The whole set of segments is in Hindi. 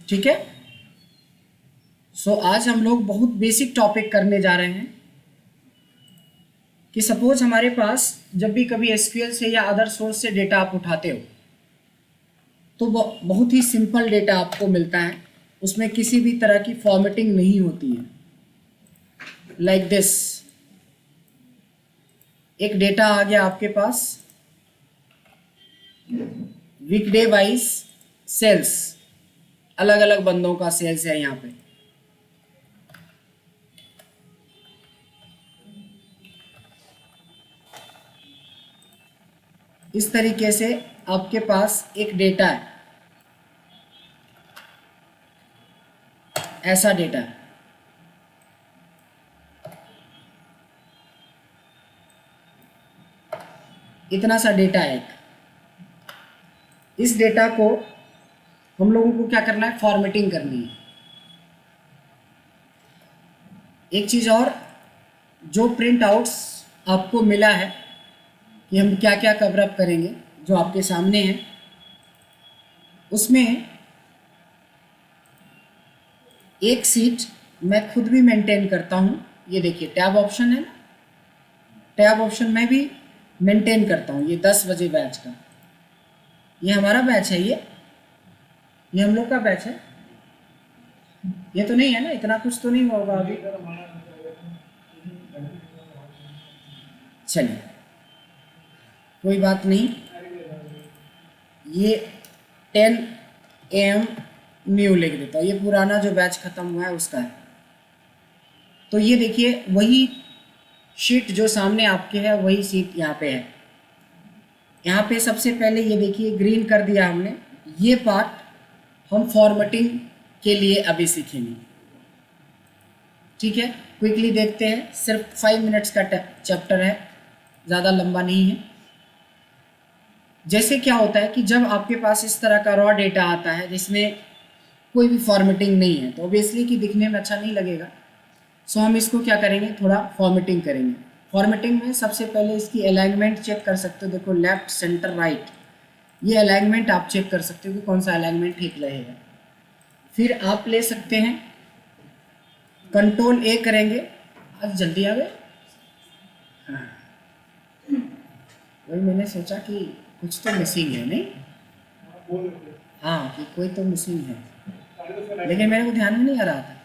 ठीक है। सो आज हम लोग बहुत बेसिक टॉपिक करने जा रहे हैं कि सपोज हमारे पास जब भी कभी एसक्यूएल से या अदर सोर्स से डेटा आप उठाते हो तो बहुत ही सिंपल डेटा आपको मिलता है, उसमें किसी भी तरह की फॉर्मेटिंग नहीं होती है। लाइक दिस, एक डेटा आ गया आपके पास, वीकडे वाइज सेल्स, अलग अलग बंदों का सेल्स है यहाँ पे। इस तरीके से आपके पास एक डेटा है, ऐसा डेटा है। इतना सा डेटा है। इस डेटा को हम लोगों को क्या करना है, फॉर्मेटिंग करनी है। एक चीज़ और, जो प्रिंट आउट्स आपको मिला है कि हम क्या क्या कवर अप करेंगे, जो आपके सामने है, उसमें एक सीट मैं खुद भी मेंटेन करता हूँ। ये देखिए टैब ऑप्शन है ना, टैब ऑप्शन में भी मेंटेन करता हूँ। ये 10 बजे बैच का, ये हमारा बैच है, ये हम लोग का बैच है। ये तो नहीं है ना, इतना कुछ तो नहीं होगा अभी। चलिए कोई बात नहीं, ये 10 AM न्यू लिख देता हूँ। ये पुराना जो बैच ख़त्म हुआ है उसका है। तो ये देखिए वही शीट जो सामने आपके है, वही शीट यहाँ पे है। यहाँ पे सबसे पहले ये देखिए ग्रीन कर दिया हमने। ये पार्ट हम फॉर्मेटिंग के लिए अभी सीखेंगे, ठीक है। क्विकली देखते हैं, सिर्फ 5 मिनट्स का चैप्टर है, ज़्यादा लंबा नहीं है। जैसे क्या होता है कि जब आपके पास इस तरह का रॉ डेटा आता है जिसमें कोई भी फॉर्मेटिंग नहीं है, तो ऑब्वियसली कि दिखने में अच्छा नहीं लगेगा। सो हम इसको क्या करेंगे, थोड़ा फॉर्मेटिंग करेंगे। फॉर्मेटिंग में सबसे पहले इसकी अलाइनमेंट चेक कर सकते हो। देखो लेफ्ट, सेंटर, राइट, ये अलाइनमेंट आप चेक कर सकते हो कि कौन सा अलाइनमेंट ठीक रहेगा। फिर आप ले सकते हैं Ctrl A करेंगे। आज जल्दी आ गए। हाँ, वही मैंने सोचा कि कुछ तो मिसिंग है, नहीं? हाँ, कि कोई तो मिसिंग है, लेकिन मेरे को ध्यान में नहीं आ रहा था।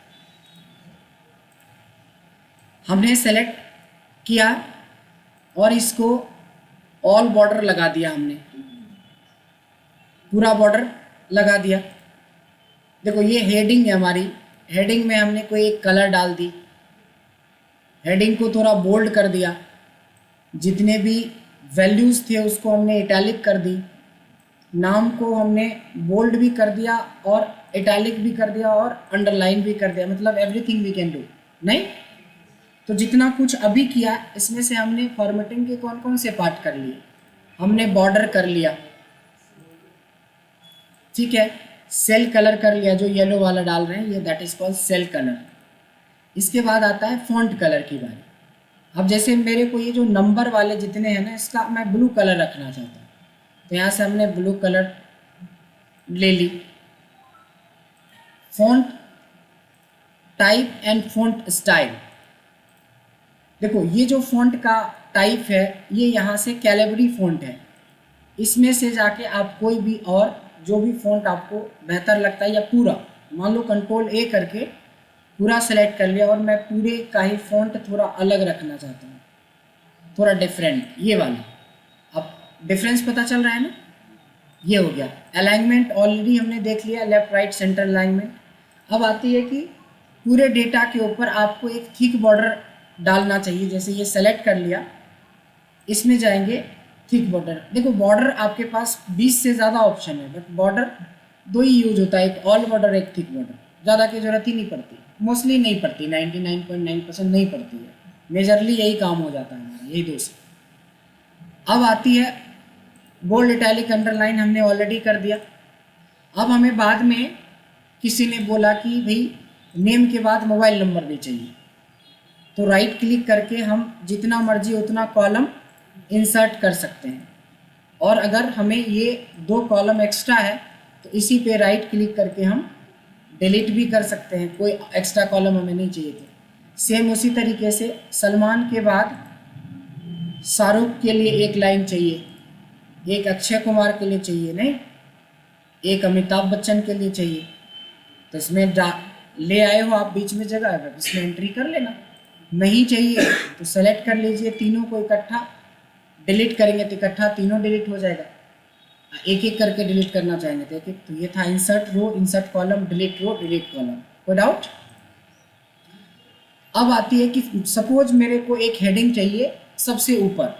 हमने सेलेक्ट किया और इसको ऑल बॉर्डर लगा दिया, हमने पूरा बॉर्डर लगा दिया। देखो ये हेडिंग है हमारी, हेडिंग में हमने कोई एक कलर डाल दी, हेडिंग को थोड़ा बोल्ड कर दिया, जितने भी वैल्यूज़ थे उसको हमने इटैलिक कर दी, नाम को हमने बोल्ड भी कर दिया और इटैलिक भी कर दिया और अंडरलाइन भी कर दिया, मतलब एवरीथिंग वी कैन डू, नहीं? तो जितना कुछ अभी किया इसमें से हमने फॉर्मेटिंग के कौन कौन से पार्ट कर लिए। हमने बॉर्डर कर लिया, ठीक है। सेल कलर कर लिया, जो येलो वाला डाल रहे हैं ये, that is called cell colour. इसके बाद आता है फॉन्ट कलर की बारी। अब जैसे मेरे को ये जो नंबर वाले जितने हैं ना, इसका मैं ब्लू कलर रखना चाहता हूँ, तो यहाँ से हमने ब्लू कलर ले ली। Font type and font style, देखो ये जो फॉन्ट का टाइप है ये यहाँ से कैलिबरी फॉन्ट है। इसमें से जाके आप कोई भी और जो भी फॉन्ट आपको बेहतर लगता है, या पूरा मान लो Ctrl A करके पूरा सेलेक्ट कर लिया और मैं पूरे का ही फॉन्ट थोड़ा अलग रखना चाहता हूँ, थोड़ा डिफरेंट, ये वाला। अब डिफरेंस पता चल रहा है ना, ये हो गया। अलाइनमेंट ऑलरेडी हमने देख लिया, लेफ्ट राइट सेंटर अलाइनमेंट। अब आती है कि पूरे डेटा के ऊपर आपको एक थिक बॉर्डर डालना चाहिए। जैसे ये सेलेक्ट कर लिया, इसमें जाएंगे थिक बॉर्डर। देखो बॉर्डर आपके पास 20 से ज़्यादा ऑप्शन है, बट बॉर्डर 2 ही यूज होता है, एक ऑल बॉर्डर, एक थिक बॉर्डर। ज़्यादा की ज़रूरत ही नहीं पड़ती, मोस्टली नहीं पड़ती, 99.9% नहीं पड़ती है। मेजरली यही काम हो जाता है हमारा, यही 2 से। अब आती है बोल्ड, इटैलिक, अंडरलाइन, हमने ऑलरेडी कर दिया। अब हमें बाद में किसी ने बोला कि भाई नेम के बाद मोबाइल नंबर भी चाहिए, तो राइट क्लिक करके हम जितना मर्जी उतना कॉलम इंसर्ट कर सकते हैं। और अगर हमें ये 2 कॉलम एक्स्ट्रा है तो इसी पे राइट क्लिक करके हम डिलीट भी कर सकते हैं, कोई एक्स्ट्रा कॉलम हमें नहीं चाहिए तो। सेम उसी तरीके से सलमान के बाद शाहरुख के लिए एक लाइन चाहिए, एक अक्षय कुमार के लिए चाहिए, नहीं एक अमिताभ बच्चन के लिए चाहिए, तो इसमें ले आए हो आप बीच में जगह, इसमें एंट्री कर लेना। नहीं चाहिए तो सेलेक्ट कर लीजिए तीनों को इकट्ठा, डिलीट करेंगे तो इकट्ठा तीनों डिलीट हो जाएगा। एक एक करके डिलीट करना चाहेंगे तो एक एक। तो ये था insert row, insert column, delete row, delete column. कोई डाउट? अब आती है कि सपोज मेरे को एक हेडिंग चाहिए सबसे ऊपर,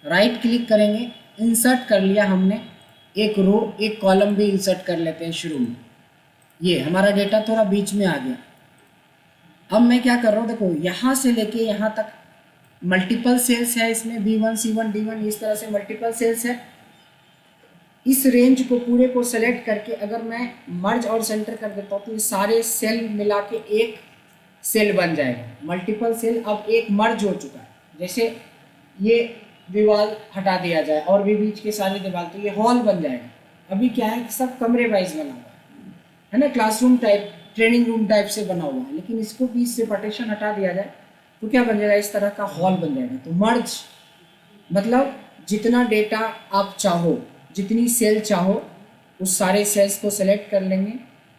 राइट क्लिक करेंगे, इंसर्ट कर लिया हमने, एक रो एक कॉलम भी इंसर्ट कर लेते हैं शुरू में। ये हमारा डेटा थोड़ा बीच में आ गया। अब मैं क्या कर रहा हूँ, देखो यहाँ से लेके यहाँ तक मल्टीपल सेल्स है इसमें, B1 C1 D1 इस तरह से मल्टीपल सेल्स है। इस रेंज को पूरे को सेलेक्ट करके अगर मैं मर्ज और सेंटर कर देता हूँ तो ये सारे सेल मिला के एक सेल बन जाएगा। मल्टीपल सेल अब एक मर्ज हो चुका है। जैसे ये दीवार हटा दिया जाए और भी बीच के सारी दीवार, तो ये हॉल बन जाएगा। अभी क्या है कि सब कमरे वाइज बना हुआ है ना, classroom type, training room type से बना हुआ है, लेकिन इसको बीच से पार्टीशन हटा दिया जाए तो क्या बन जाएगा, इस तरह का हॉल बन जाएगा। तो मर्ज मतलब जितना डेटा आप चाहो, जितनी सेल चाहो, उस सारे सेल्स को सेलेक्ट कर लेंगे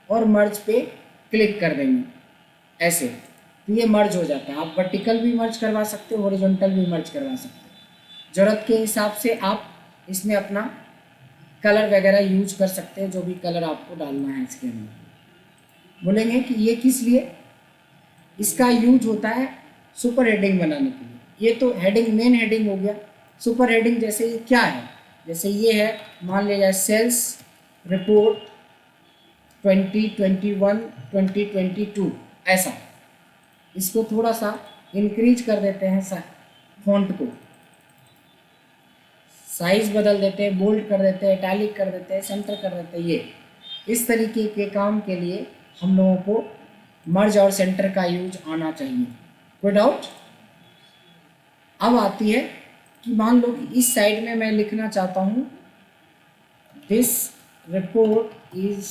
और मर्ज पे क्लिक कर देंगे ऐसे, तो ये मर्ज हो जाता है। आप वर्टिकल भी मर्ज करवा सकते हो, हॉरिजॉन्टल भी मर्ज करवा सकते हो। ज़रूरत के हिसाब से आप इसमें अपना कलर वगैरह यूज कर सकते हैं, जो भी कलर आपको डालना है इसके अंदर। बोलेंगे कि ये किस लिए, इसका यूज होता है सुपर हेडिंग बनाने के लिए। ये तो हेडिंग, मेन हेडिंग हो गया। सुपर हेडिंग जैसे ये क्या है, जैसे ये है, मान लिया जाए सेल्स रिपोर्ट 2021 2022 ऐसा, इसको थोड़ा सा इंक्रीज कर देते हैं, फॉन्ट को साइज बदल देते हैं, बोल्ड कर देते हैं, इटैलिक कर देते हैं, सेंटर कर देते हैं। ये इस तरीके के काम के लिए हम लोगों को मर्ज और सेंटर का यूज आना चाहिए। कोई डाउट? अब आती है कि मान लो कि इस साइड में मैं लिखना चाहता हूँ this report is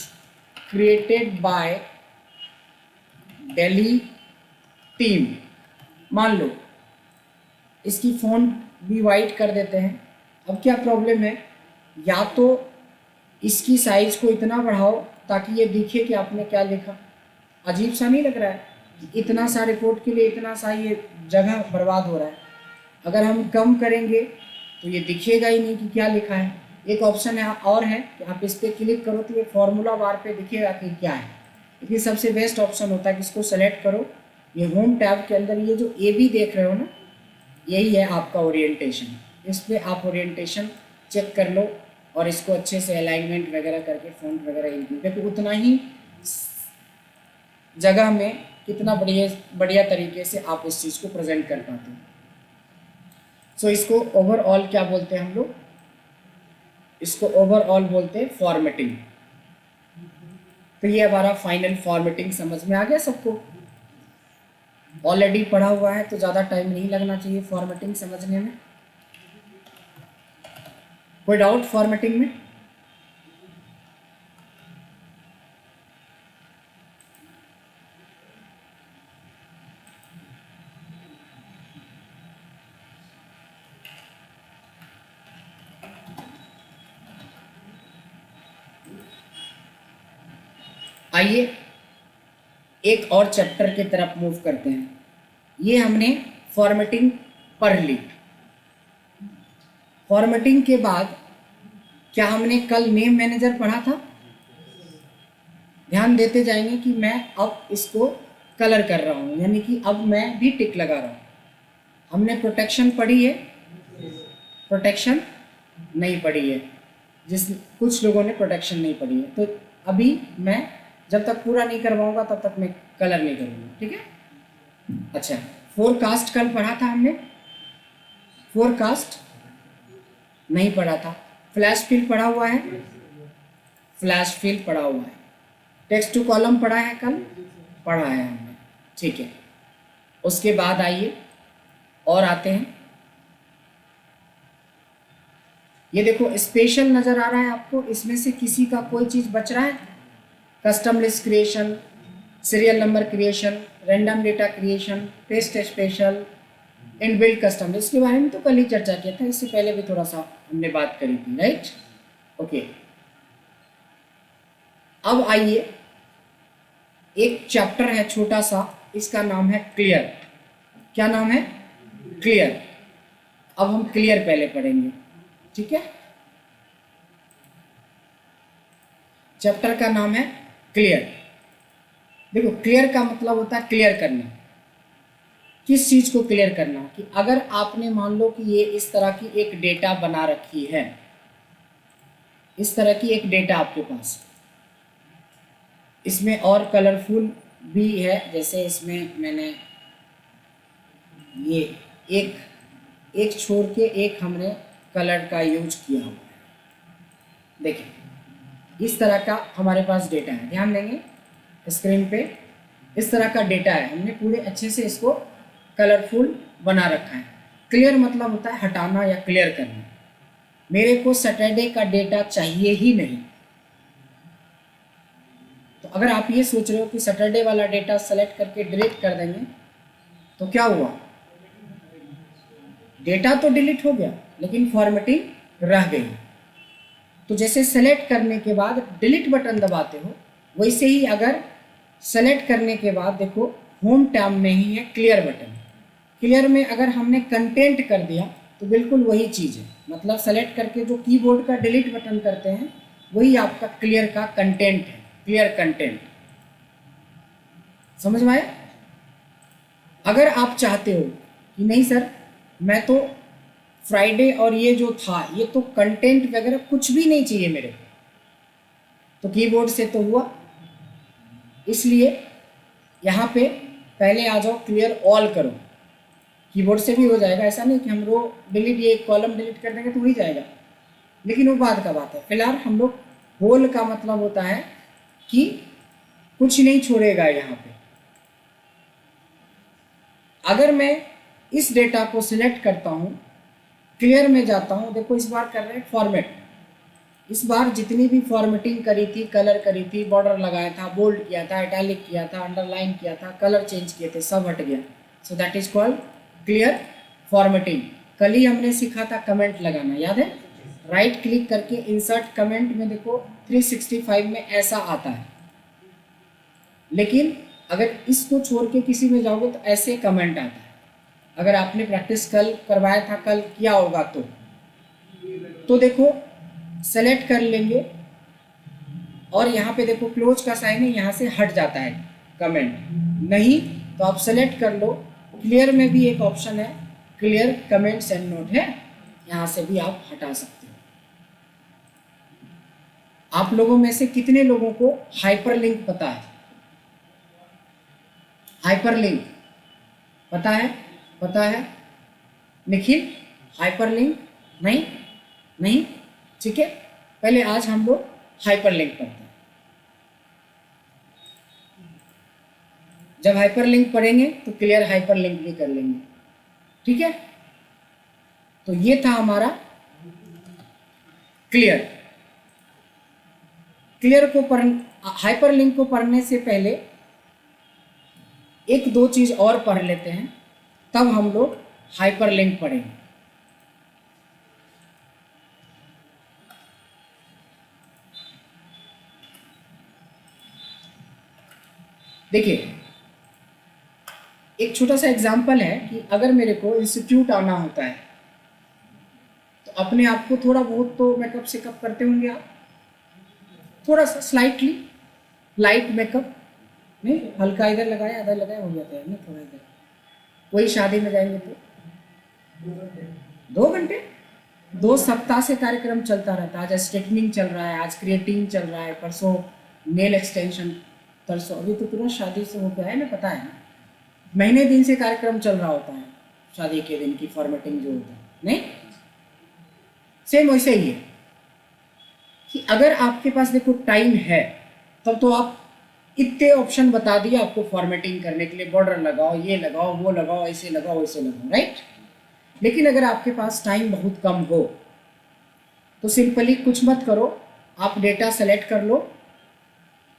created by Delhi team, मान लो इसकी फ़ॉन्ट भी वाइट कर देते हैं। अब क्या प्रॉब्लम है, या तो इसकी साइज़ को इतना बढ़ाओ ताकि ये दिखे कि आपने क्या लिखा। अजीब सा नहीं लग रहा है कि इतना सा रिपोर्ट के लिए इतना सा ये जगह बर्बाद हो रहा है। अगर हम कम करेंगे तो ये दिखेगा ही नहीं कि क्या लिखा है। एक ऑप्शन है और है कि आप इस पर क्लिक करो तो ये फॉर्मूला बार पे दिखेगा कि क्या है। लेकिन सबसे बेस्ट ऑप्शन होता है कि इसको सेलेक्ट करो, ये होम टैब के अंदर ये जो ए बी देख रहे हो ना, यही है आपका ओरिएंटेशन। इस पर आप ओरिएंटेशन चेक कर लो और इसको अच्छे से अलाइनमेंट वगैरह करके फ़ॉन्ट वगैरह इंक्लूड, देखो उतना ही जगह में कितना बढ़िया तरीके से आप उस चीज़ को प्रेजेंट कर पाते हो। सो इसको ओवरऑल क्या बोलते हैं हम लोग, इसको ओवरऑल बोलते हैं फॉर्मेटिंग। तो ये हमारा फाइनल फॉर्मेटिंग समझ में आ गया सबको। ऑलरेडी पढ़ा हुआ है तो ज़्यादा टाइम नहीं लगना चाहिए फॉर्मेटिंग समझने में। कोई डाउट फॉर्मेटिंग में? आइए एक और चैप्टर की तरफ मूव करते हैं। ये हमने फॉर्मेटिंग पढ़ ली। फॉर्मेटिंग के बाद क्या हमने कल नेम मैनेजर पढ़ा था? ध्यान देते जाएंगे कि मैं अब इसको कलर कर रहा हूँ, यानी कि अब मैं भी टिक लगा रहा हूँ। हमने प्रोटेक्शन पढ़ी है, प्रोटेक्शन नहीं पढ़ी है, कुछ लोगों ने प्रोटेक्शन नहीं पढ़ी है। तो अभी मैं जब तक पूरा नहीं करवाऊंगा तब तक मैं कलर नहीं करूँगा, ठीक है? अच्छा, फोरकास्ट कल पढ़ा था हमने, फोरकास्ट नहीं पढ़ा था। फ्लैश फिल पढ़ा हुआ है, फ्लैश फिल पढ़ा हुआ है। टेक्स्ट टू कॉलम पढ़ा है कल, पढ़ा है हमने, ठीक है। उसके बाद आइए और आते हैं, ये देखो स्पेशल नज़र आ रहा है आपको, इसमें से किसी का कोई चीज़ बच रहा है? Custom list creation, serial number creation, random data creation, paste special, inbuilt custom. इसके बारे में तो कल ही चर्चा किया था, इससे पहले भी थोड़ा सा हमने बात करी थी, राइट। ओके, अब आइए, एक चैप्टर है छोटा सा, इसका नाम है क्लियर। क्या नाम है? क्लियर। अब हम क्लियर पहले पढ़ेंगे, ठीक है। चैप्टर का नाम है क्लियर। देखो, क्लियर का मतलब होता है क्लियर करना। किस चीज को क्लियर करना? कि अगर आपने मान लो कि ये इस तरह की एक डेटा बना रखी है, इस तरह की एक डेटा आपके पास, इसमें और कलरफुल भी है, जैसे इसमें मैंने ये एक छोड़ के एक हमने कलर का यूज किया हुआ है। देखिए, इस तरह का हमारे पास डेटा है, ध्यान देंगे स्क्रीन पे, इस तरह का डेटा है, हमने पूरे अच्छे से इसको कलरफुल बना रखा है। क्लियर मतलब होता है हटाना या क्लियर करना। मेरे को सैटरडे का डेटा चाहिए ही नहीं, तो अगर आप ये सोच रहे हो कि सैटरडे वाला डेटा सेलेक्ट करके डिलीट कर देंगे, तो क्या हुआ? डेटा तो डिलीट हो गया लेकिन फॉर्मेटिंग रह गई। तो जैसे सेलेक्ट करने के बाद डिलीट बटन दबाते हो, वैसे ही अगर सेलेक्ट करने के बाद देखो होम टैब में ही है क्लियर बटन। क्लियर में अगर हमने कंटेंट कर दिया तो बिल्कुल वही चीज़ है, मतलब सेलेक्ट करके जो कीबोर्ड का डिलीट बटन करते हैं वही आपका क्लियर का कंटेंट है, क्लियर कंटेंट। समझ में आया? अगर आप चाहते हो कि नहीं सर, मैं तो फ्राइडे और ये जो था ये तो कंटेंट वगैरह कुछ भी नहीं चाहिए मेरे को, तो कीबोर्ड से तो हुआ, इसलिए यहाँ पे पहले आ जाओ, क्लियर ऑल करो। कीबोर्ड से भी हो जाएगा, ऐसा नहीं कि हम रो डिलीट, ये कॉलम डिलीट कर देंगे तो हो ही जाएगा, लेकिन वो बाद का बात है। फिलहाल हम लोग होल का मतलब होता है कि कुछ नहीं छोड़ेगा यहाँ पे। अगर मैं इस डेटा को सिलेक्ट करता हूँ, क्लियर में जाता हूँ, देखो इस बार कर रहे हैं फॉर्मेट। इस बार जितनी भी फॉर्मेटिंग करी थी, कलर करी थी, बॉर्डर लगाया था, बोल्ड किया था, इटैलिक किया था, अंडरलाइन किया था, कलर चेंज किए थे, सब हट गया। So that is called clear formatting. कल ही हमने सीखा था कमेंट लगाना, याद है? राइट क्लिक करके इंसर्ट कमेंट में देखो 365 में ऐसा आता है, लेकिन अगर इसको छोड़ के किसी में जाओगे तो ऐसे कमेंट आता है। अगर आपने प्रैक्टिस कल करवाया था, कल किया होगा तो देखो सेलेक्ट कर लेंगे और यहाँ पे देखो क्लोज का साइन है, यहाँ से हट जाता है कमेंट। नहीं तो आप सेलेक्ट कर लो, क्लियर में भी एक ऑप्शन है क्लियर कमेंट्स एंड नोट है, यहाँ से भी आप हटा सकते हो। आप लोगों में से कितने लोगों को हाइपरलिंक पता है? हाइपरलिंक पता है? पता है निखिल? हाइपरलिंक नहीं, ठीक है। पहले आज हम लोग हाइपरलिंक पढ़ते हैं। जब हाइपरलिंक पढ़ेंगे तो क्लियर हाइपरलिंक भी कर लेंगे, ठीक है। तो ये था हमारा क्लियर। क्लियर को हाइपरलिंक को पढ़ने से पहले एक दो चीज और पढ़ लेते हैं, तब हम लोग हाइपरलिंक पढ़ेंगे। देखिए, एक छोटा सा एग्जांपल है कि अगर मेरे को इंस्टीट्यूट आना होता है तो अपने आप को थोड़ा बहुत तो मेकअप शेकअप करते होंगे आप, थोड़ा सा स्लाइटली लाइट मेकअप, नहीं हल्का इधर लगाया इधर लगाया हो जाता है ना, थोड़ा इधर। वही शादी में जाएंगे तो 2 घंटे, 2 सप्ताह से कार्यक्रम चलता रहता है। आज स्ट्रेटनिंग चल रहा है, आज क्रिएटिंग चल रहा है, परसों नेल एक्सटेंशन, परसों अभी तो तुरंत शादी से हो गया है ना, पता है ना, महीने दिन से कार्यक्रम चल रहा होता है। शादी के दिन की फॉर्मेटिंग जो होता है, नहीं सेम वैसे ही है कि अगर आपके पास देखो टाइम है तब तो आप इतने ऑप्शन बता दिए आपको फॉर्मेटिंग करने के लिए, बॉर्डर लगाओ, ये लगाओ, वो लगाओ, ऐसे लगाओ, वैसे लगाओ, राइट। लेकिन अगर आपके पास टाइम बहुत कम हो तो सिंपली कुछ मत करो, आप डेटा सेलेक्ट कर लो,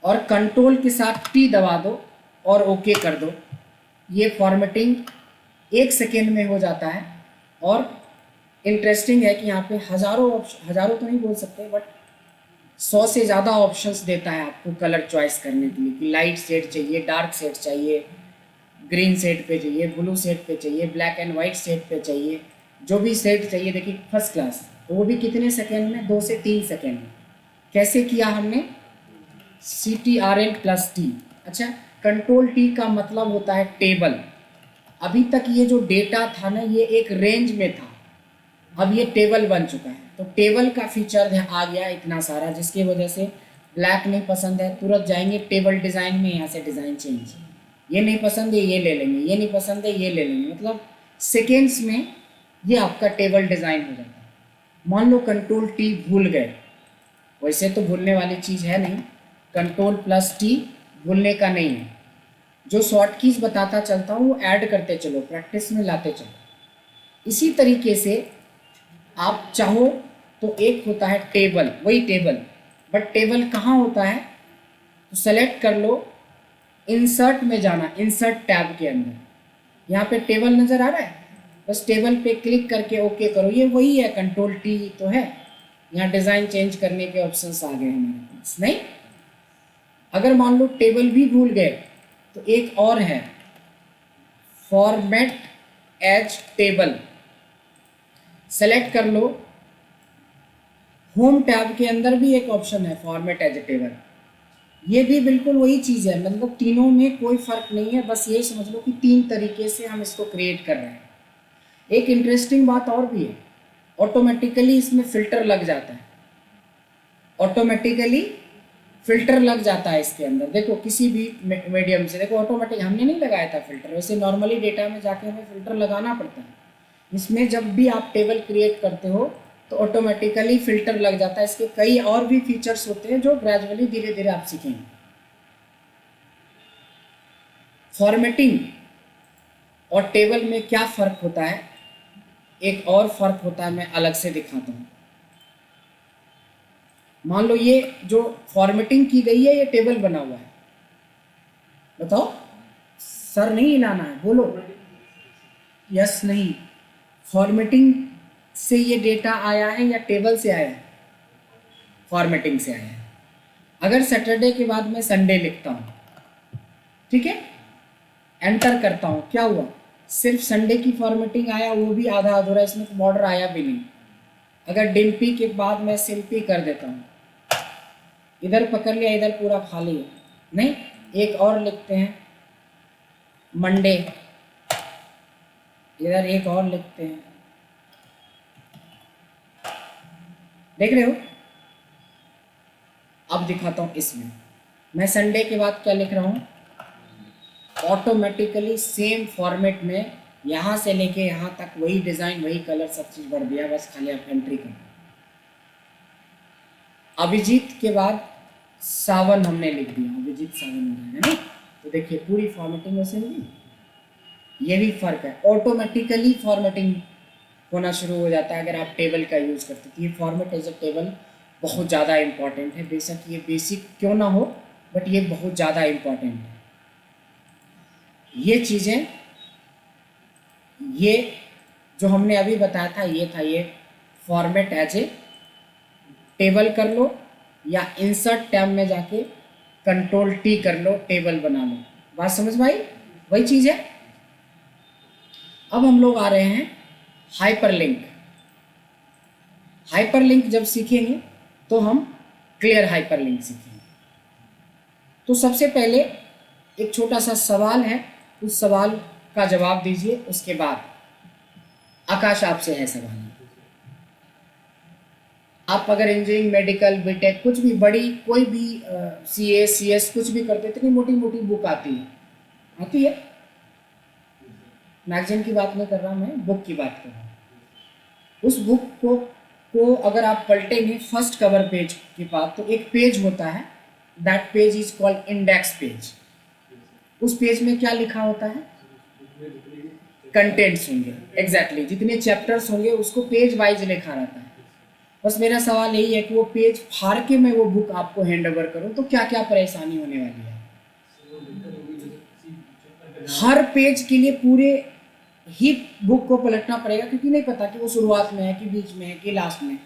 और कंट्रोल के साथ टी दबा दो और ओके कर दो। ये फॉर्मेटिंग 1 सेकेंड में हो जाता है। और इंटरेस्टिंग है कि यहाँ पे हज़ारों तो नहीं बोल सकते, बट 100 से ज़्यादा ऑप्शंस देता है आपको कलर चॉइस करने के लिए कि लाइट शेड चाहिए, डार्क शेड चाहिए, ग्रीन शेड पे चाहिए, ब्लू शेड पे चाहिए, ब्लैक एंड वाइट शेड पे चाहिए, जो भी शेड चाहिए। देखिए फर्स्ट क्लास, तो वो भी कितने सेकेंड में, 2 से 3 सेकेंड में। कैसे किया हमने, CTRL+T। अच्छा, कंट्रोल टी का मतलब होता है टेबल। अभी तक ये जो डेटा था ना, ये एक रेंज में था, अब ये टेबल बन चुका है। तो टेबल का फीचर आ गया इतना सारा, जिसकी वजह से ब्लैक नहीं पसंद है तुरंत जाएंगे टेबल डिज़ाइन में, यहाँ से डिज़ाइन चेंज, ये नहीं पसंद है ये ले लेंगे, ये नहीं पसंद है ये ले लेंगे, मतलब सेकेंड्स में ये आपका टेबल डिज़ाइन हो जाता है। मान लो कंट्रोल टी भूल गए, वैसे तो भूलने वाली चीज़ है नहीं, कंट्रोल+T भूलने का नहीं है। जो शॉर्ट कीज बताता चलता हूँ वो ऐड करते चलो, प्रैक्टिस में लाते चलो। इसी तरीके से आप चाहो तो एक होता है टेबल, वही टेबल, बट टेबल कहाँ होता है, तो सेलेक्ट कर लो, इंसर्ट में जाना, इंसर्ट टैब के अंदर यहाँ पे टेबल नज़र आ रहा है, बस टेबल पे क्लिक करके ओके करो। ये वही है, कंट्रोल टी तो है। यहाँ डिज़ाइन चेंज करने के ऑप्शंस आ गए हमारे पास। नहीं, अगर मान लो टेबल भी भूल गए तो एक और है, फॉर्मेट एज टेबल, सेलेक्ट कर लो। होम टैब के अंदर भी एक ऑप्शन है फॉर्मेट एज टेबल, ये भी बिल्कुल वही चीज़ है, मतलब तीनों में कोई फ़र्क नहीं है, बस ये समझ लो कि 3 तरीके से हम इसको क्रिएट कर रहे हैं। एक इंटरेस्टिंग बात और भी है, ऑटोमेटिकली इसमें फ़िल्टर लग जाता है, ऑटोमेटिकली फ़िल्टर लग जाता है इसके अंदर। देखो किसी भी मीडियम से, देखो ऑटोमेटिक हमने नहीं लगाया था फ़िल्टर, वैसे नॉर्मली डेटा में जाके हमें फ़िल्टर लगाना पड़ता है। इसमें जब भी आप टेबल क्रिएट करते हो तो ऑटोमेटिकली फ़िल्टर लग जाता है। इसके कई और भी फीचर्स होते हैं जो ग्रेजुअली धीरे धीरे आप सीखेंगे। फॉर्मेटिंग और टेबल में क्या फ़र्क होता है, एक और फ़र्क होता है, मैं अलग से दिखाता हूँ। मान लो ये जो फॉर्मेटिंग की गई है, ये टेबल बना हुआ है, बताओ, सर नहीं हिलाना है, बोलो यस नहीं। फॉर्मेटिंग से ये डेटा आया है या टेबल से आया है, फॉर्मेटिंग से आया है। अगर सैटरडे के बाद मैं संडे लिखता हूँ, ठीक है, एंटर करता हूँ, क्या हुआ, सिर्फ संडे की फॉर्मेटिंग आया, वो भी आधा अधूरा, इसमें तो बॉर्डर आया भी नहीं। अगर डिम्पी के बाद मैं सिंपी कर देता हूँ, इधर पकड़ लिया, इधर पूरा खाली है। नहीं, एक और लिखते हैं मंडे, इधर एक और लिखते हैं, देख रहे हो। अब दिखाता हूँ, इसमें मैं संडे के बाद क्या लिख रहा हूँ, ऑटोमेटिकली सेम फॉर्मेट में यहाँ से लेके यहाँ तक वही डिज़ाइन, वही कलर, सब चीज़ भर दिया, बस खाली आप एंट्री कर। अभिजीत के बाद सावन हमने लिख दिया, अभिजीत सावन हो जाएगा ना, तो देखिए पूरी फॉर्मेटिंग वैसे होगी। ये भी फ़र्क है, ऑटोमेटिकली फॉर्मेटिंग होना शुरू हो जाता है अगर आप टेबल का यूज़ करते। तो ये फॉर्मेट एज अ टेबल बहुत ज़्यादा इम्पॉर्टेंट है, बेशक ये बेसिक क्यों ना हो, बट ये बहुत ज़्यादा इम्पॉर्टेंट है। ये चीज़ें, ये जो हमने अभी बताया था, ये था ये फॉर्मेट एज ए टेबल कर लो, या इंसर्ट टैब में जाके कंट्रोल टी कर लो, टेबल बना लो। बात समझ में आई, वही चीज़ है। अब हम लोग आ रहे हैं हाइपरलिंक। हाइपरलिंक जब सीखेंगे तो हम क्लियर हाइपरलिंक सीखेंगे। तो सबसे पहले एक छोटा सा सवाल है, उस सवाल का जवाब दीजिए, उसके बाद आकाश आपसे है सवाल। आप अगर इंजीनियरिंग, मेडिकल, बीटेक, कुछ भी बड़ी कोई भी CA CS कुछ भी करते, इतनी मोटी मोटी बुक आती है, मैगजीन की बात नहीं कर रहा मैं, बुक की बात कर रहा हूँ। उस बुक को अगर आप पलटेंगे फर्स्ट कवर पेज के पास, तो एक पेज होता है, that page is called index page. उस पेज में क्या लिखा होता है, कंटेंट्स होंगे, एग्जैक्टली जितने चैप्टर्स होंगे उसको पेज वाइज लिखा रहता है। बस मेरा सवाल यही है कि वो पेज फाड़ के मैं वो बुक आपको हैंड ओवर करूँ तो क्या क्या परेशानी होने वाली है। हर पेज के लिए पूरे ही बुक को पलटना पड़ेगा, क्योंकि नहीं पता कि वो शुरुआत में है कि बीच में है कि लास्ट में।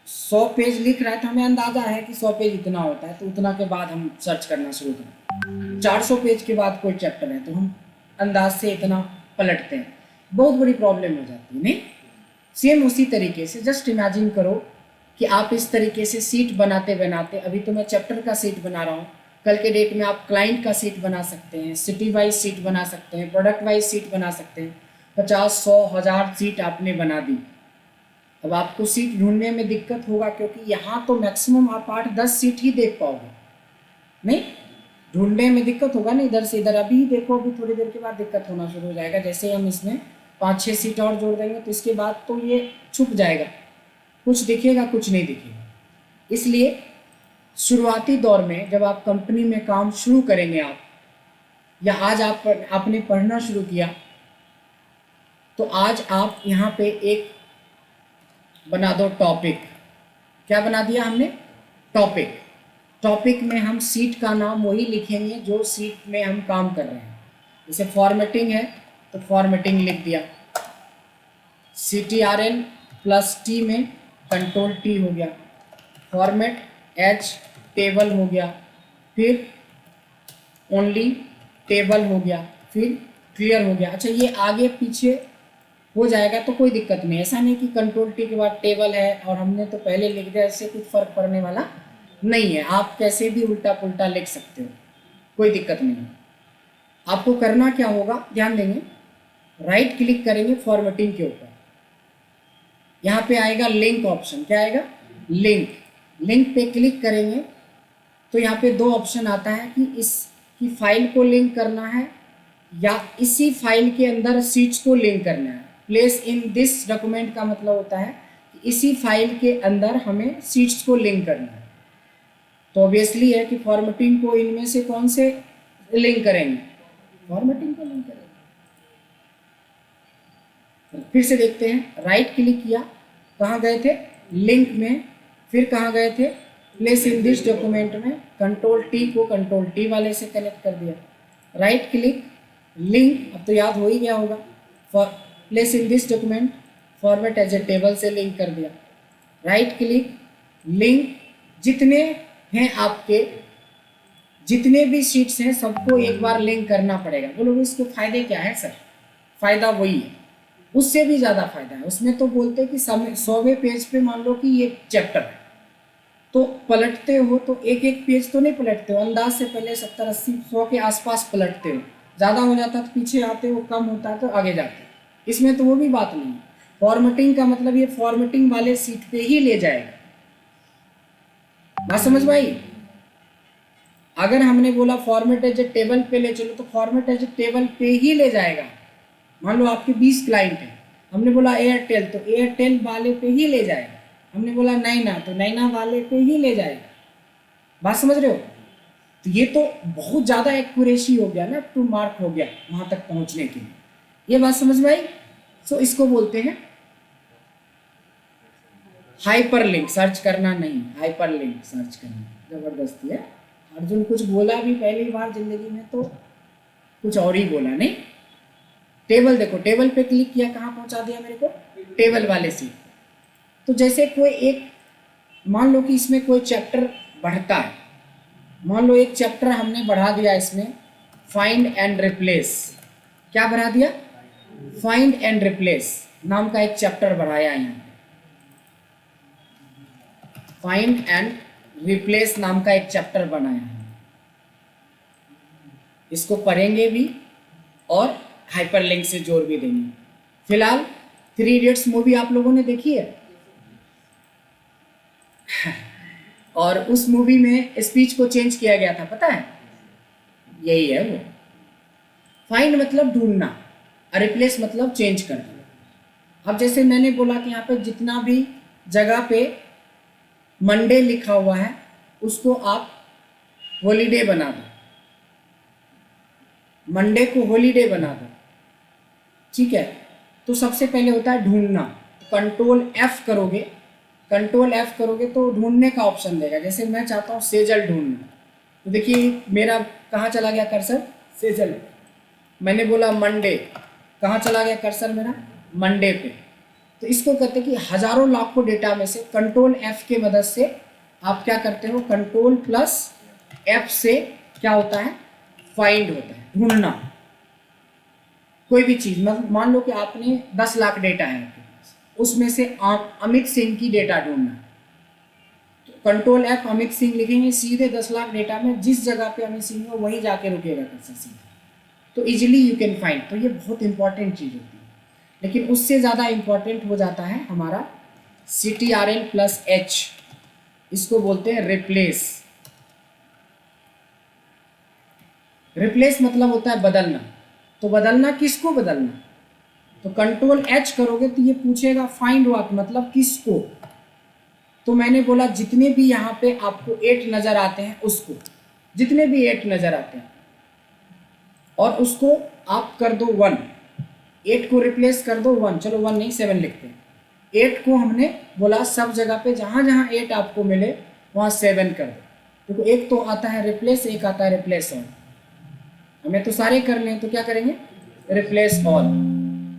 100 पेज लिख रहा है तो हमें अंदाज़ा है कि 100 पेज इतना होता है, तो उतना के बाद हम सर्च करना शुरू करें। 400 पेज के बाद कोई चैप्टर है तो हम अंदाज से इतना पलटते हैं, बहुत बड़ी प्रॉब्लम हो जाती है। नहीं, सेम उसी तरीके से जस्ट इमेजिन करो कि आप इस तरीके से सीट बनाते बनाते, अभी तो मैं चैप्टर का सीट बना रहा हूँ, कल के डेट में आप क्लाइंट का सीट बना सकते हैं, सिटी वाइज सीट बना सकते हैं, प्रोडक्ट वाइज सीट बना सकते हैं। 50, 100, 1000 सीट आपने बना दी। अब आपको सीट ढूंढने में दिक्कत होगा, क्योंकि यहाँ तो मैक्सिमम आप 8-10 सीट ही देख पाओगे। नहीं, ढूंढने में दिक्कत होगा ना इधर से इधर। अभी देखो, अभी थोड़ी देर के बाद दिक्कत होना शुरू हो जाएगा। जैसे हम इसमें 5-6 सीट और जोड़ देंगे तो इसके बाद तो ये छुप जाएगा, कुछ दिखेगा कुछ नहीं दिखेगा। इसलिए शुरुआती दौर में जब आप कंपनी में काम शुरू करेंगे, आप या आज आपने पढ़ना शुरू किया, तो आज आप यहाँ पे एक बना दो टॉपिक। क्या बना दिया हमने? टॉपिक। टॉपिक में हम सीट का नाम वही लिखेंगे जो सीट में हम काम कर रहे हैं। जैसे फॉर्मेटिंग है तो फॉर्मेटिंग लिख दिया, CTRL प्लस T में कंट्रोल T हो गया, फॉर्मेट H टेबल हो गया, फिर ओनली टेबल हो गया, फिर क्लियर हो गया। अच्छा, ये आगे पीछे हो जाएगा तो कोई दिक्कत नहीं, ऐसा नहीं कि कंट्रोल T के बाद टेबल है और हमने तो पहले लिख दिया, इससे कुछ फर्क पड़ने वाला नहीं है। आप कैसे भी उल्टा पुल्टा लिख सकते हो, कोई दिक्कत नहीं। आपको करना क्या होगा, ध्यान देंगे, राइट क्लिक करेंगे फॉर्मेटिंग के ऊपर, यहाँ पे आएगा लिंक ऑप्शन। क्या आएगा? लिंक। लिंक पे क्लिक करेंगे तो यहाँ पे 2 ऑप्शन आता है कि इसकी फाइल को लिंक करना है या इसी फाइल के अंदर सीट्स को लिंक करना है। प्लेस इन दिस डॉक्यूमेंट का मतलब होता है कि इसी फाइल के अंदर हमें सीट्स को लिंक करना है। तो ऑब्वियसली है कि फॉर्मेटिंग को इनमें से कौन से लिंक करेंगे? फॉर्मेटिंग को लिंक करेंगे। फिर से देखते हैं, राइट क्लिक किया, कहाँ गए थे? लिंक में। फिर कहाँ गए थे? प्लेस इन दिस डॉक्यूमेंट में। कंट्रोल T को कंट्रोल T वाले से कनेक्ट कर दिया। राइट क्लिक, लिंक, अब तो याद हो ही गया होगा। Place in this document, format as a table से लिंक कर दिया। राइट क्लिक, लिंक, जितने हैं आपके, जितने भी शीट्स हैं सबको एक बार लिंक करना पड़ेगा। बोलोगे इसके फायदे क्या है सर? फायदा वही है, उससे भी ज़्यादा फायदा है। उसमें तो बोलते हैं कि 100वें पेज पे मान लो कि ये चैप्टर है, तो पलटते हो तो एक एक पेज तो नहीं पलटते हो, अंदाज से पहले 70, 80, 100 के आसपास पलटते हो। ज़्यादा हो जाता है तो पीछे आते हो, कम होता है तो आगे जाते हो। इसमें तो वो भी बात नहीं है। फॉर्मेटिंग का मतलब ये फॉर्मेटिंग वाले सीट पे ही ले जाएगा। बात समझ में आई? अगर हमने बोला फॉर्मेट एज ए टेबल पे ले चलो, तो फॉर्मेट एज ए टेबल पे ही ले जाएगा। मान लो आपके 20 क्लाइंट हैं, हमने बोला एयरटेल तो एयरटेल वाले पे ही ले जाएगा। हमने बोला नैना तो नैना वाले पे ही ले जाएगा। बात समझ रहे हो? तो ये तो बहुत ज़्यादा एक्यूरेसी हो गया ना, टू मार्क हो गया वहाँ तक पहुँचने के लिए। ये बात समझ में आई? सो इसको बोलते हैं हाइपरलिंक। सर्च करना नहीं, हाइपरलिंक सर्च करना। जबरदस्ती है, अर्जुन कुछ बोला भी पहली बार जिंदगी में तो कुछ और ही बोला। नहीं, टेबल देखो, टेबल पे क्लिक किया, कहाँ पहुंचा दिया मेरे को? टेबल वाले सीट। तो जैसे कोई एक, मान लो कि इसमें कोई चैप्टर बढ़ता है, मान लो एक चैप्टर हमने बढ़ा दिया इसमें, फाइंड एंड रिप्लेस। क्या बढ़ा दिया? फाइंड एंड रिप्लेस नाम का एक चैप्टर बढ़ाया यहाँ पे। फाइंड एंड रिप्लेस नाम का एक चैप्टर बनाया है। इसको पढ़ेंगे भी और हाइपरलिंक से जोड़ भी देंगे। फिलहाल 3 इडियट्स मूवी आप लोगों ने देखी है और उस मूवी में स्पीच को चेंज किया गया था, पता है? यही है वो। फाइंड मतलब ढूंढना और रिप्लेस मतलब चेंज करना। अब जैसे मैंने बोला कि यहाँ पे जितना भी जगह पे मंडे लिखा हुआ है उसको आप हॉलीडे बना दो, मंडे को हॉलीडे बना दो, ठीक है? तो सबसे पहले होता है ढूंढना। कंट्रोल F करोगे कंट्रोल F करोगे तो ढूंढने का ऑप्शन देगा। जैसे मैं चाहता हूँ सेजल ढूंढना, तो देखिए मेरा कहाँ चला गया कर्सर, सेजल। मैंने बोला मंडे, कहाँ चला गया कर्सर मेरा, मंडे पे। तो इसको कहते हैं कि हजारों लाखों डेटा में से कंट्रोल F के मदद से आप क्या करते हो, कंट्रोल प्लस F से क्या होता है, फाइंड होता है, ढूंढना। कोई भी चीज, मान लो कि आपने 10 लाख डेटा है आपके पास, उसमें से अमित सिंह की डेटा ढूंढना, तो कंट्रोल F अमित सिंह लिखेंगे, सीधे 10 लाख डेटा में जिस जगह पे अमित सिंह हो वहीं जाके रुकेगा कर्सर सीधे, तो इजीली यू कैन फाइंड। तो ये बहुत इंपॉर्टेंट चीज होती है। लेकिन उससे ज़्यादा इंपॉर्टेंट हो जाता है हमारा CTRL प्लस H, इसको बोलते हैं रिप्लेस। रिप्लेस मतलब होता है बदलना। तो बदलना किसको बदलना, तो कंट्रोल H करोगे तो ये पूछेगा फाइंड व्हाट, मतलब किसको। तो मैंने बोला जितने भी यहाँ पे आपको 8 नजर आते हैं उसको, जितने भी 8 नजर आते हैं, और उसको आप कर दो 1, 8 को रिप्लेस कर दो 1, चलो 1 नहीं 7 लिखते हैं। 8 को हमने बोला सब जगह पे जहाँ जहाँ 8 आपको मिले वहाँ 7 कर दो। देखो एक तो आता है रिप्लेस, एक आता है रिप्लेस ऑल, हमें तो सारे करने हैं, तो क्या करेंगे, रिप्लेस ऑल।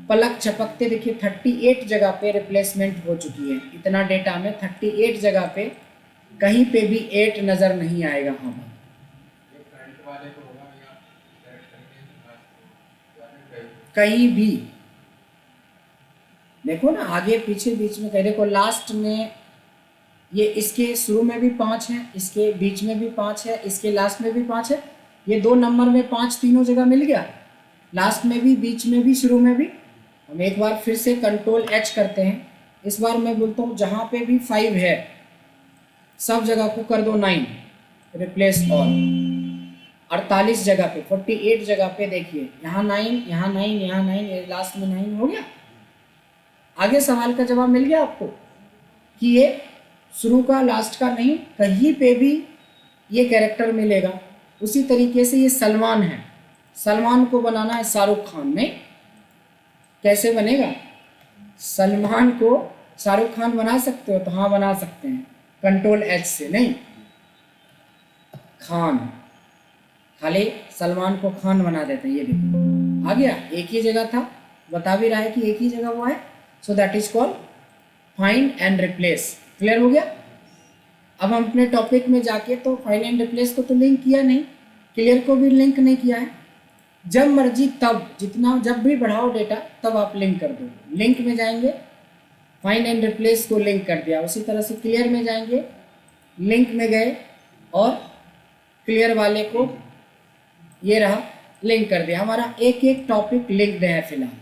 पलक झपकते देखिए 38 जगह पे रिप्लेसमेंट हो चुकी है। इतना डेटा में 38 जगह पे कहीं पे भी 8 नज़र नहीं आएगा हमें। कहीं भी देखो ना, आगे पीछे बीच में कहीं देखो, लास्ट में ये इसके शुरू में भी 5 है, इसके बीच में भी 5 है, इसके लास्ट में भी 5 है। ये 2 नंबर में 5 तीनों जगह मिल गया, लास्ट में भी, बीच में भी, शुरू में भी। हम एक बार फिर से कंट्रोल H करते हैं। इस बार मैं बोलता हूँ जहाँ पे भी 5 है सब जगह को कर दो 9, रिप्लेस ऑल। 48 जगह पे, 48 जगह पे देखिए, यहाँ 9, यहाँ 9, यहाँ 9, लास्ट में 9 हो गया। आगे सवाल का जवाब मिल गया आपको कि ये शुरू का लास्ट का नहीं, कहीं पे भी ये कैरेक्टर मिलेगा। उसी तरीके से ये सलमान है, सलमान को बनाना है शाहरुख खान, नहीं कैसे बनेगा, सलमान को शाहरुख खान बना सकते हो, तो हाँ बना सकते हैं कंट्रोल H से, नहीं खान, खाली सलमान को खान बना देते हैं। ये देखो आ गया, एक ही जगह था, बता भी रहा है कि एक ही जगह हुआ है। So that is called find and replace. Clear हो गया। अब हम अपने टॉपिक में जाके, तो फाइंड एंड रिप्लेस को तो लिंक किया नहीं, क्लियर को भी लिंक नहीं किया है। जब मर्जी तब, जितना जब भी बढ़ाओ डेटा तब आप लिंक कर दो। लिंक में जाएंगे, फाइंड एंड रिप्लेस को लिंक कर दिया। उसी तरह से क्लियर में जाएंगे, लिंक में गए और क्लियर वाले को ये रहा लिंक कर दिया। हमारा एक एक टॉपिक लिंक्ड है फिलहाल।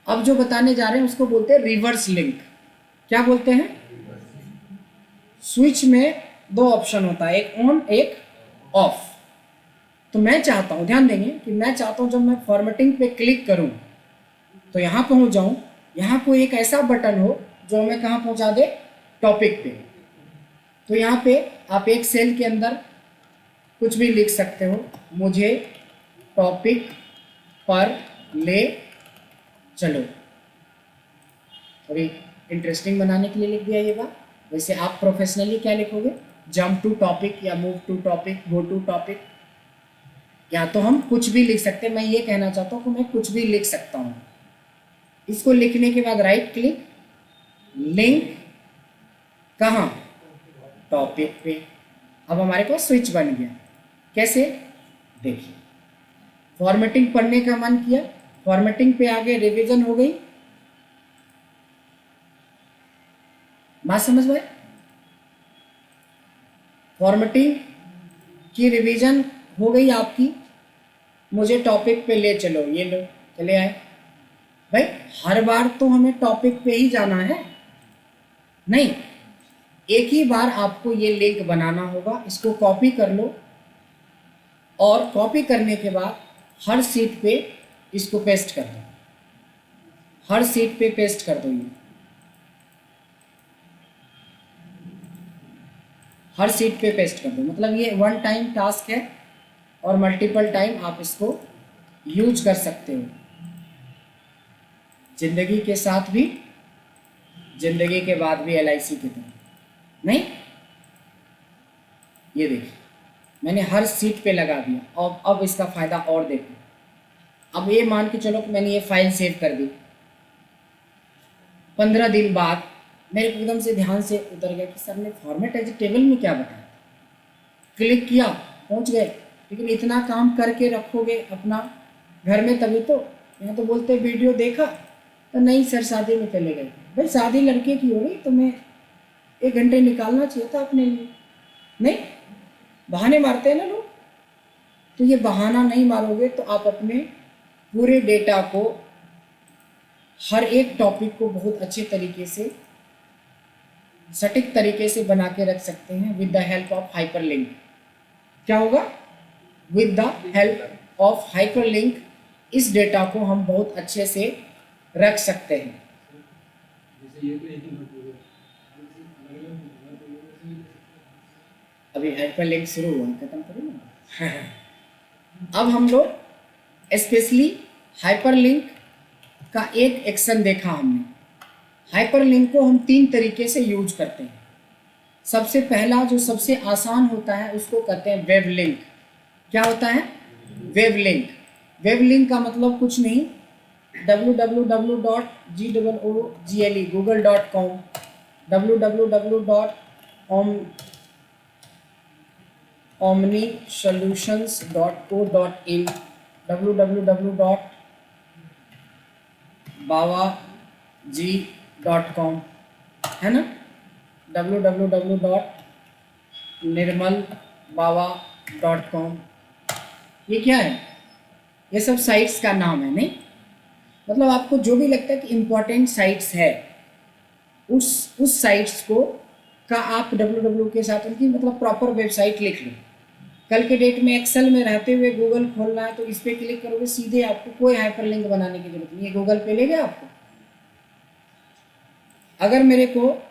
अब जो बताने जा रहे हैं उसको बोलते हैं रिवर्स लिंक। क्या बोलते हैं, स्विच में 2 ऑप्शन होता है, एक ऑन एक ऑफ। तो मैं चाहता हूं, ध्यान देंगे कि मैं चाहता हूं जब मैं फॉर्मेटिंग पे क्लिक करूं तो यहां पहुंच जाऊं, यहां कोई एक ऐसा बटन हो जो हमें कहां पहुंचा दे, टॉपिक पे। तो यहां पे आप एक सेल के अंदर कुछ भी लिख सकते हो, मुझे टॉपिक पर ले चलो, थोड़ी इंटरेस्टिंग बनाने के लिए लिख दिया ये बात। वैसे आप प्रोफेशनली क्या लिखोगे, जंप टू टॉपिक या move to topic, go to topic, या तो हम कुछ भी लिख सकते हैं। मैं ये कहना चाहता हूँ कि मैं कुछ भी लिख सकता हूँ। इसको लिखने के बाद राइट क्लिक, लिंक कहाँ, टॉपिक पे। अब हमारे पास स्विच बन गया। कैसे, देखिए फॉर्मेटिंग पढ़ने का मन किया, फॉर्मेटिंग पे आगे रिवीजन हो गई, बात समझ में, फॉर्मेटिंग की रिवीजन हो गई आपकी, मुझे टॉपिक पे ले चलो, ये लो चले आए। भाई हर बार तो हमें टॉपिक पे ही जाना है नहीं, एक ही बार आपको ये लिंक बनाना होगा। इसको कॉपी कर लो और कॉपी करने के बाद हर सीट पे इसको पेस्ट कर दो, हर सीट पे पेस्ट कर दो। ये हर सीट पे पेस्ट कर दो, मतलब ये 1 टाइम टास्क है और मल्टीपल टाइम आप इसको यूज कर सकते हो। जिंदगी के साथ भी जिंदगी के बाद भी LIC की तरह नहीं। ये देखिए मैंने हर सीट पे लगा दिया और अब इसका फ़ायदा और देखो। अब ये मान के चलो कि मैंने ये फाइल सेव कर दी, 15 दिन बाद मेरे को एकदम से ध्यान से उतर गया कि सर ने फॉर्मेट एज ए टेबल में क्या बताया। क्लिक किया, पहुंच गए। लेकिन इतना काम करके रखोगे अपना घर में तभी तो। यहाँ तो बोलते वीडियो देखा तो नहीं सर शादी में चले गए। भाई शादी लड़के की हो गई तो मैं 1 घंटे निकालना चाहिए था अपने लिए। नहीं, बहाने मारते हैं ना लोग। तो ये बहाना नहीं मारोगे तो आप अपने पूरे डेटा को, हर एक टॉपिक को बहुत अच्छे तरीके से, सटीक तरीके से बना के रख सकते हैं with the help of hyperlink. क्या होगा? With the help of hyperlink इस डेटा को हम बहुत अच्छे से रख सकते हैं। अभी हाइपरलिंक शुरू हुआ, खत्म करो ना। अब हम लोग स्पेशली हाइपरलिंक का एक एक्शन देखा हमने। हाइपरलिंक को हम 3 तरीके से यूज करते हैं। सबसे पहला जो सबसे आसान होता है उसको कहते हैं वेब लिंक। क्या होता है? Web link. वेब लिंक का मतलब कुछ नहीं, www.google.com, www.omnisolutions.co.in, www.bawaji.com, है ना, www.nirmalbawa.com। ये क्या है? ये सब साइट्स का नाम है। नहीं, मतलब आपको जो भी लगता है कि इम्पोर्टेंट साइट्स है उस साइट्स को का आप www के साथ उनकी मतलब प्रॉपर वेबसाइट लिख लो। कल के डेट में एक्सेल में रहते हुए गूगल खोलना है तो इस पर क्लिक करोगे सीधे, आपको कोई हाइपरलिंक बनाने की जरूरत नहीं है, गूगल पे ले गया आपको। अगर मेरे को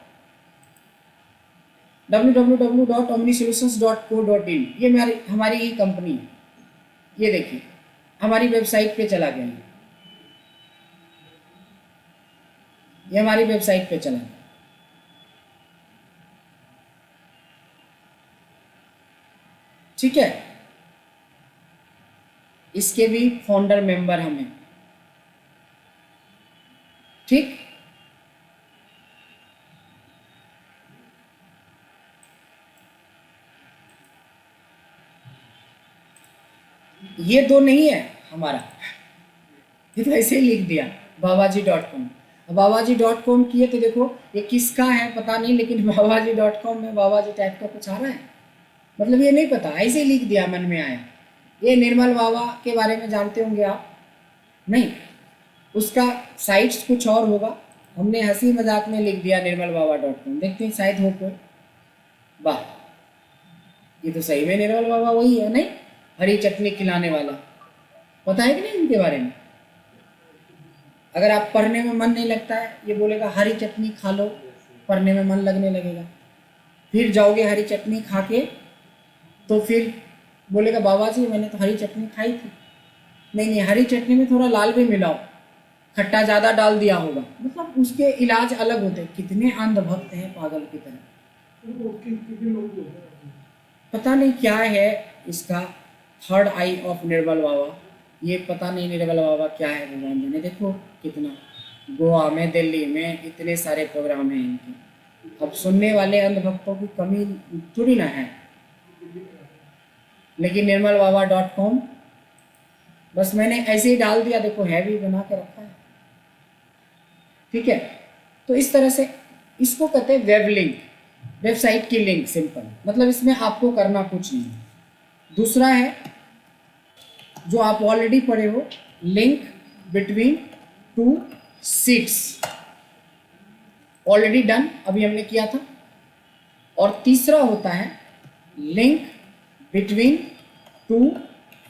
www.omnisolutions.co.in, ये हमारी ही कंपनी है, ये देखिए हमारी वेबसाइट पे चला गया, ये हमारी वेबसाइट पे चला गया। ठीक है, इसके भी फाउंडर मेंबर हम हैं। ठीक, ये 2 नहीं है हमारा, ये तो ऐसे ही लिख दिया babaji.com। babaji.com किए तो देखो ये किसका है पता नहीं, लेकिन babaji.com में बाबाजी टाइप का कुछ आ रहा है, मतलब ये नहीं पता, ऐसे ही लिख दिया, मन में आया। ये निर्मल बाबा के बारे में जानते होंगे आप? नहीं, उसका साइट्स कुछ और होगा, हमने हंसी मजाक में लिख दिया निर्मलबाबा.com। देखते हैं शायद हो कोई। वाह, ये तो सही में निर्मल बाबा वही है। नहीं, हरी चटनी खिलाने वाला, पता है कि नहीं इनके बारे में? अगर आप पढ़ने में मन नहीं लगता है, ये बोलेगा हरी चटनी खा लो, पढ़ने में मन लगने लगेगा। फिर जाओगे हरी चटनी खा के तो फिर बोलेगा बाबा जी मैंने तो हरी चटनी खाई थी। नहीं, हरी चटनी में थोड़ा लाल भी मिलाओ, खट्टा ज़्यादा डाल दिया होगा। मतलब उसके इलाज अलग होते हैं। कितने अंधभक्त हैं पागल की तरह, पता नहीं क्या है इसका थर्ड आई ऑफ निर्मल बाबा। ये पता नहीं निर्मल बाबा क्या है, भगवान जाने। देखो कितना गोवा में, दिल्ली में इतने सारे प्रोग्राम हैं इनके। अब सुनने वाले अंधभक्तों की कमी थोड़ी ना है, लेकिन निर्मलबाबा.com बस मैंने ऐसे ही डाल दिया, देखो हैवी बना के रखा है। ठीक है, तो इस तरह से इसको कहते हैं वेब लिंक, वेबसाइट की लिंक। सिंपल, मतलब इसमें आपको करना कुछ नहीं। दूसरा है जो आप ऑलरेडी पढ़े हो, link between 2 seats, already done, अभी हमने किया था। और तीसरा होता है लिंक बिटवीन 2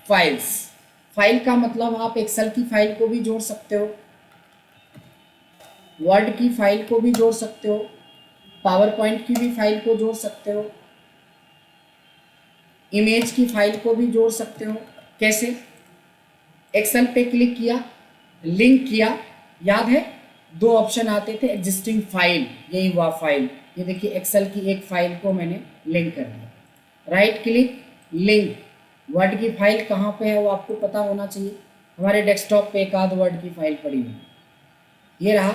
फाइल्स। फाइल का मतलब आप एक्सेल की फाइल को भी जोड़ सकते हो, वर्ड की फाइल को भी जोड़ सकते हो, पावर पॉइंट की भी फाइल को जोड़ सकते हो, इमेज की फाइल को भी जोड़ सकते हो। कैसे? एक्सेल पे क्लिक किया, लिंक किया, याद है दो ऑप्शन आते थे, एग्जिस्टिंग फाइल, यही हुआ फाइल। ये देखिए एक्सेल की एक फाइल को मैंने लिंक कर दिया, राइट क्लिक लिंक। वर्ड की फाइल कहाँ पे है वो आपको पता होना चाहिए। हमारे डेस्कटॉप पे एक आध वर्ड की फाइल पड़ी हुई, ये रहा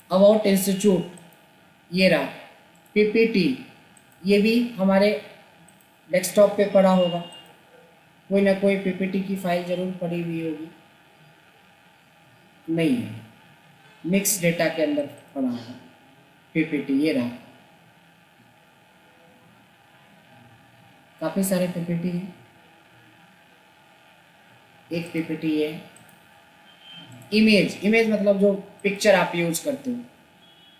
अबाउट इंस्टीट्यूट, ये रहा पीपीटी, ये भी हमारे डेस्कटॉप पे पड़ा होगा, कोई ना कोई पीपीटी की फाइल जरूर पड़ी हुई होगी। नहीं है, मिक्स डेटा के अंदर पड़ा होगा पीपीटी, ये रहा, काफ़ी सारे पीपीटी हैं। एक पीपीटी है इमेज, इमेज मतलब जो पिक्चर आप यूज करते हो,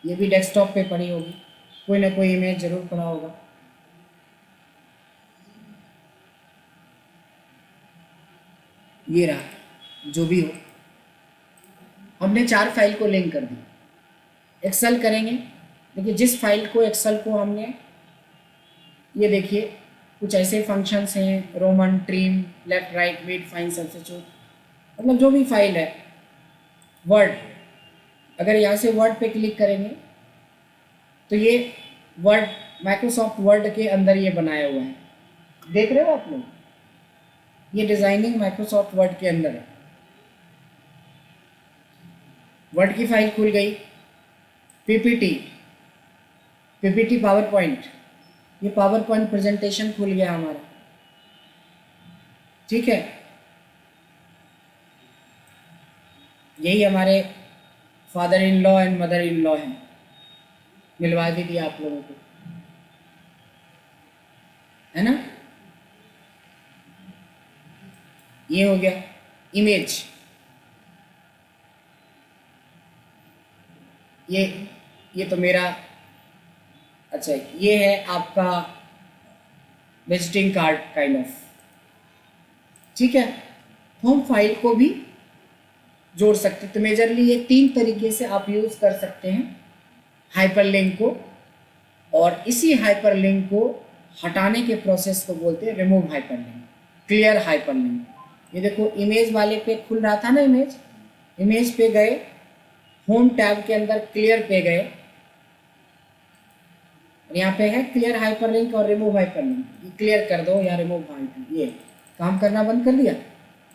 ये भी डेस्कटॉप पे पड़ी होगी, कोई ना कोई इमेज जरूर पड़ा होगा। ये रहा, जो भी हो, हमने 4 फाइल को लिंक कर दी। एक्सेल करेंगे, देखिए जिस फाइल को एक्सेल को हमने, ये देखिए कुछ ऐसे फंक्शंस हैं, Roman, trim, left right mid fine substitute, मतलब जो भी फाइल है। वर्ड, अगर यहाँ से वर्ड पे क्लिक करेंगे तो ये वर्ड, माइक्रोसॉफ्ट वर्ड के अंदर ये बनाया हुआ है, देख रहे हो आप लोग, ये डिजाइनिंग माइक्रोसॉफ्ट वर्ड के अंदर है। वर्ड की फाइल खुल गई, पीपीटी, पीपीटी पावर पॉइंट, ये पावर पॉइंट प्रेजेंटेशन खुल गया हमारा, ठीक है। यही हमारे father in law and mother in law हैं, मिलवा भी दिया आप लोगों को, है ना। ये हो गया इमेज, ये तो मेरा, अच्छा ये है आपका विजिटिंग कार्ड काइंड ऑफ, ठीक है। तो हम फाइल को भी जोड़ सकते हैं। तो मेजरली ये 3 तरीके से आप यूज़ कर सकते हैं हाइपरलिंक को, और इसी हाइपरलिंक को हटाने के प्रोसेस को बोलते हैं रिमूव हाइपरलिंक, क्लियर हाइपरलिंक। ये देखो इमेज वाले पे खुल रहा था ना, इमेज पे गए, होम टैब के अंदर क्लियर पे गए, और यहाँ पे है क्लियर हाइपरलिंक और रिमूव हाइपरलिंक, ये क्लियर कर दो या रिमूव हाइपरलिंक, ये काम करना बंद कर दिया।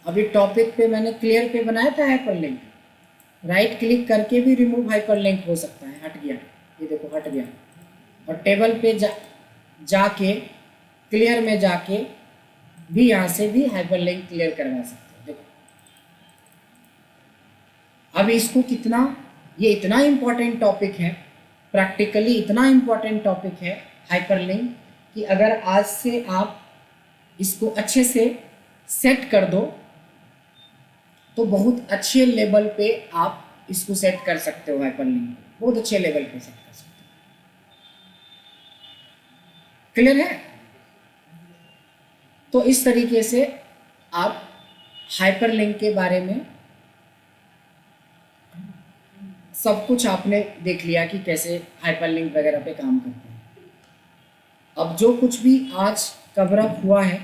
अभी टॉपिक पे मैंने क्लियर पे बनाया था हाइपरलिंक, राइट क्लिक करके भी रिमूव हाइपरलिंक हो सकता है, हट गया, ये देखो हट गया। और टेबल पे जाके क्लियर में जाके भी यहाँ से भी हाइपरलिंक क्लियर करवा सकते हैं। देखो अब इसको कितना, ये इतना इम्पोर्टेंट टॉपिक है, प्रैक्टिकली इतना इम्पोर्टेंट टॉपिक है हाइपरलिंक, कि अगर आज से आप इसको अच्छे से सेट कर दो तो बहुत अच्छे लेवल पे आप इसको सेट कर सकते हो, हाइपरलिंक बहुत अच्छे लेवल पे सेट कर सकते हो। क्लियर है। तो इस तरीके से आप हाइपरलिंक के बारे में सब कुछ आपने देख लिया कि कैसे हाइपरलिंक वगैरह पे काम करते हैं। अब जो कुछ भी आज कवर अप हुआ है